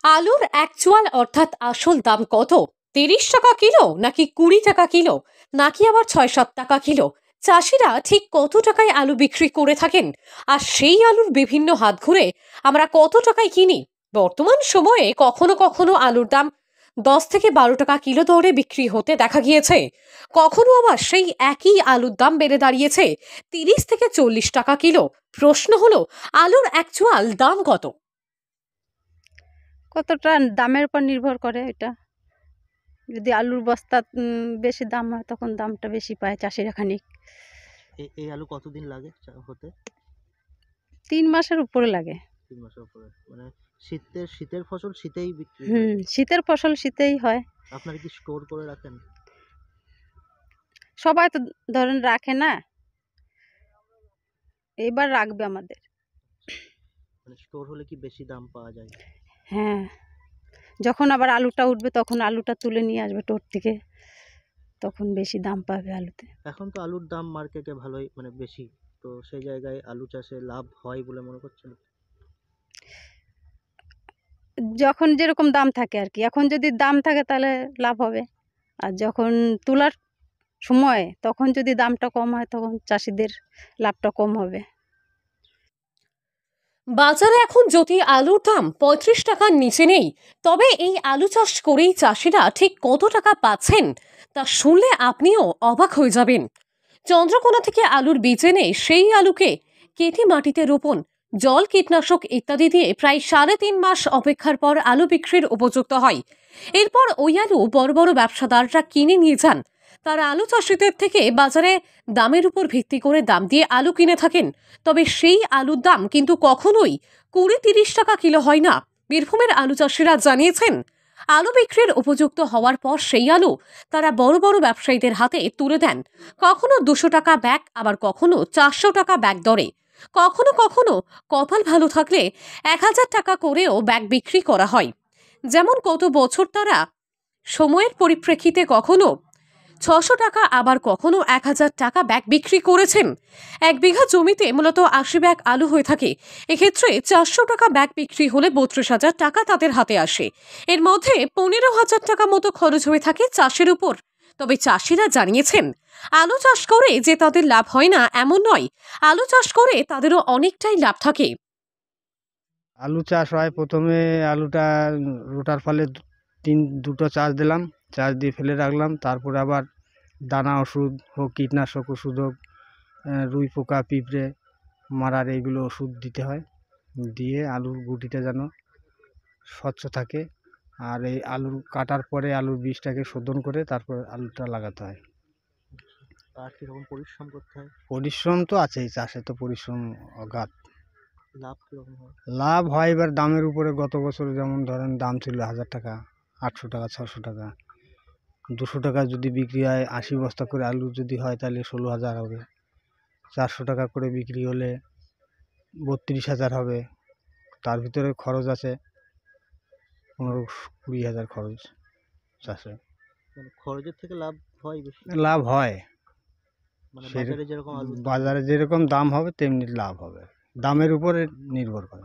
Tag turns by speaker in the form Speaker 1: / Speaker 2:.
Speaker 1: আলুর অ্যাকচুয়াল অর্থাৎ আসল দাম কত? ৩০ টাকা কিলো নাকি ২০ টাকা কিলো নাকি আবার ৬-৭ টাকা কিলো? চাষিরা ঠিক কত টাকায় আলু বিক্রি করে থাকেন? আর সেই আলুর বিভিন্ন হাত ঘুরে আমরা কত টাকায় কিনি? বর্তমান সময়ে কখনো কখনো আলুর দাম ১০ থেকে ১২ টাকা কিলো দরে বিক্রি হতে দেখা গিয়েছে। কখনো আবার সেই একই আলুর দাম বেড়ে দাঁড়িয়েছে ৩০ থেকে ৪০ টাকা কিলো। প্রশ্ন হলো, আলুর অ্যাকচুয়াল দাম কত?
Speaker 2: কতটা দামের উপর নির্ভর করে এটা। যদি আলুর বস্তা বেশি দাম হয় তখন দামটা বেশি পায় চাষিরা খানিক।
Speaker 3: এই আলু কতদিন লাগে হতে?
Speaker 2: ৩ মাসের উপরে লাগে।
Speaker 3: ৩ মাসের উপরে, মানে শীতের ফসল শীতেই বিক্রি হয়?
Speaker 2: শীতের ফসল শীতেই হয়।
Speaker 3: আপনারা কি স্টোর করে রাখেন?
Speaker 2: সবাই তো ধরেন রাখে না, এবার রাখবে আমাদের।
Speaker 3: মানে স্টোর হলে কি বেশি দাম পাওয়া যায়?
Speaker 2: হ্যাঁ, যখন আবার আলুটা উঠবে তখন আলুটা তুলে নিয়ে আসবে টোর থেকে, তখন বেশি দাম পাবে আলুতে।
Speaker 3: এখন তো আলুর দাম মার্কেটে ভালোই, মানে বেশি। তো সেই জায়গায় আলু চাষে লাভ হয় বলে মনে করছেন?
Speaker 2: যখন যেরকম দাম থাকে আর কি। এখন যদি দাম থাকে তাহলে লাভ হবে, আর যখন তোলার সময় তখন যদি দামটা কম হয় তখন চাষিদের লাভটা কম হবে।
Speaker 1: বাজারে এখন যদি আলুর দাম ৩৫ টাকার নিচে নেই, তবে এই আলু চাষ করেই চাষিরা ঠিক কত টাকা পাচ্ছেন তা শুনলে আপনিও অবাক হয়ে যাবেন। চন্দ্রকোনা থেকে আলুর বীজ এনে সেই আলুকে কেটে মাটিতে রোপণ, জল, কীটনাশক ইত্যাদি দিয়ে প্রায় ৩.৫ মাস অপেক্ষার পর আলু বিক্রির উপযুক্ত হয়। এরপর ওই আলু বড় বড় ব্যবসাদাররা কিনে নিয়ে যান। তারা আলু চাষিদের থেকে বাজারে দামের উপর ভিত্তি করে দাম দিয়ে আলু কিনে থাকেন। তবে সেই আলুর দাম কিন্তু কখনোই ২০-৩০ টাকা কিলো হয় না। বীরভূমের আলু চাষিরা জানিয়েছেন, আলু বিক্রির উপযুক্ত হওয়ার পর সেই আলু তারা বড় বড় ব্যবসায়ীদের হাতে তুলে দেন। কখনো ২০০ টাকা ব্যাগ, আবার কখনো ৪০০ টাকা ব্যাগ দরে, কখনো কখনো কপাল ভালো থাকলে ১,০০০ টাকা করেও ব্যাগ বিক্রি করা হয়। যেমন গত বছর তারা সময়ের পরিপ্রেক্ষিতে কখনো ৬০০ টাকা, আবার কখনো ১,০০০ টাকা ব্যাগ বিক্রি করেছেন। ১ বিঘা জমিতে মূলত ৮০ ব্যাগ আলু হয়ে থাকে। এক্ষেত্রে ৪০০ টাকা ব্যাগ বিক্রি হলে ৩২,০০০ টাকা তাদের হাতে আসে। এর মধ্যে ১৫,০০০ টাকা মতো খরচ হয়ে থাকে চাষের উপর। তবে চাষিরা জানিয়েছেন, আলু চাষ করে যে তাদের লাভ হয় না এমন নয়, আলু চাষ করে তাদেরও অনেকটাই লাভ থাকে।
Speaker 4: আলু চাষ হয়, প্রথমে আলুটা রোটার ফলে দুটো চাষ দিলাম, চাষ দিয়ে ফেলে রাখলাম। তারপরে আবার দানা ওষুধ হোক, কীটনাশক ওষুধ হোক, রুই পোকা পিঁপড়ে মারার এইগুলো ওষুধ দিতে হয়, দিয়ে আলুর গুটিটা যেন স্বচ্ছ থাকে। আর এই আলু কাটার পরে আলুর বীজটাকে শোধন করে তারপর আলুটা লাগাতে হয়।
Speaker 3: আর কিরকম পরিশ্রম করতে হয়?
Speaker 4: পরিশ্রম তো আছেই, চাষে তো পরিশ্রম অগাধ।
Speaker 3: লাভ কিরকম হয়?
Speaker 4: লাভ হয় এবার দামের উপরে। গত বছর যেমন ধরেন দাম ছিল ১,০০০ টাকা, ৮০০ টাকা, ৬০০ টাকা। ২০০ টাকা যদি বিক্রি হয়, ৮০ বস্তা করে আলু যদি হয় তাহলে ১৬,০০০ হবে। ৪০০ টাকা করে বিক্রি হলে ৩২,০০০ হবে। তার ভিতরে খরচ আছে ১৫-২০,০০০ খরচ চাষে।
Speaker 3: মানে খরচের থেকে লাভ হয় বেশি?
Speaker 4: লাভ হয়,
Speaker 3: মানে বাজারে যেরকম আলুর দাম?
Speaker 4: বাজারে যেরকম দাম হবে তেমনি লাভ হবে, দামের উপরে নির্ভর করে।